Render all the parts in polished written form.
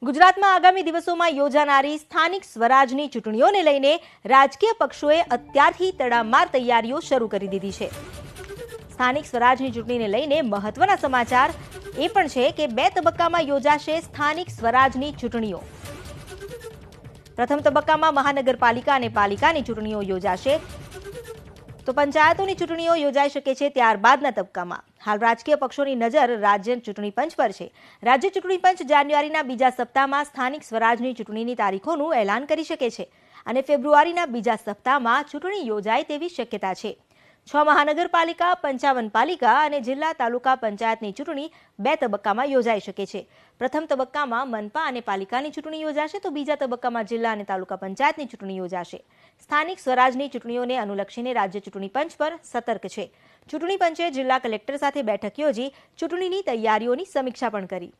ગુજરાતમાં આગામી દિવસોમાં યોજાનારી સ્થાનિક સ્વરાજની ચૂંટણીઓને લઈને રાજકીય પક્ષોએ અત્યારથી તડામાર તૈયારીઓ શરૂ કરી દીધી છે। સ્થાનિક સ્વરાજની ચૂંટણીને લઈને મહત્વના સમાચાર એ પણ છે કે 2 તબક્કામાં યોજાશે સ્થાનિક સ્વરાજની ચૂંટણીઓ। પ્રથમ તબક્કામાં મહાનગરપાલિકા અને પાલિકાની ચૂંટણીઓ યોજાશે, તો પંચાયતોની ચૂંટણીઓ યોજાઈ શકે છે ત્યારબાદના તબક્કામાં। હાલ રાજકીય પક્ષોની નજર રાજ્ય ચૂંટણી પંચ પર છે। રાજ્ય ચૂંટણી પંચ જાન્યુઆરીના બીજા સપ્તાહમાં સ્થાનિક સ્વરાજની ચૂંટણીની તારીખોનું એલાન કરી શકે છે અને ફેબ્રુઆરીના બીજા સપ્તાહમાં ચૂંટણી યોજાય તેવી શક્યતા છે। 6 મહાનગરપાલિકા, 55 પાલિકા અને જિલ્લા તાલુકા પંચાયતની ચૂંટણી 2 તબક્કામાં યોજાઈ શકે છે। પ્રથમ તબક્કામાં મનપા અને પાલિકાની ચૂંટણી યોજાશે, તો બીજા તબક્કામાં જિલ્લા અને તાલુકા પંચાયતની ચૂંટણી યોજાશે। સ્થાનિક સ્વરાજની ચૂંટણીઓને અનુલક્ષીને રાજ્ય ચૂંટણી પંચ પર સતર્ક છે। ચૂંટણી પંચે જિલ્લા કલેક્ટર સાથે બેઠક યોજી ચૂંટણીની તૈયારીઓની સમીક્ષા પણ કરી।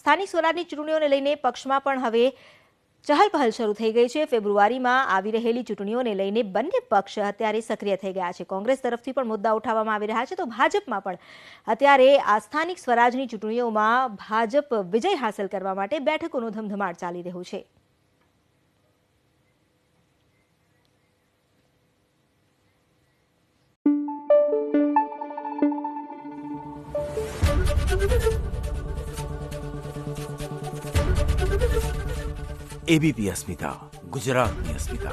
સ્થાનિક સ્વરાજની ચૂંટણીઓને લઈને પક્ષમાં પણ હવે ચહલપહલ શરૂ થઈ ગઈ છે। ફેબ્રુઆરીમાં આવી રહેલી ચૂંટણીઓને લઈને બંને પક્ષ અત્યારે સક્રિય થઈ ગયા છે। કોંગ્રેસ તરફથી પણ મુદ્દા ઉઠાવવામાં આવી રહ્યા છે, તો ભાજપમાં પણ અત્યારે આ સ્થાનિક સ્વરાજની ચૂંટણીઓમાં ભાજપ વિજય હાંસલ કરવા માટે બેઠકોનો ધમધમાટ ચાલી રહ્યો છે। एबीपी अस्मिता, गुजरातनी अस्मिता।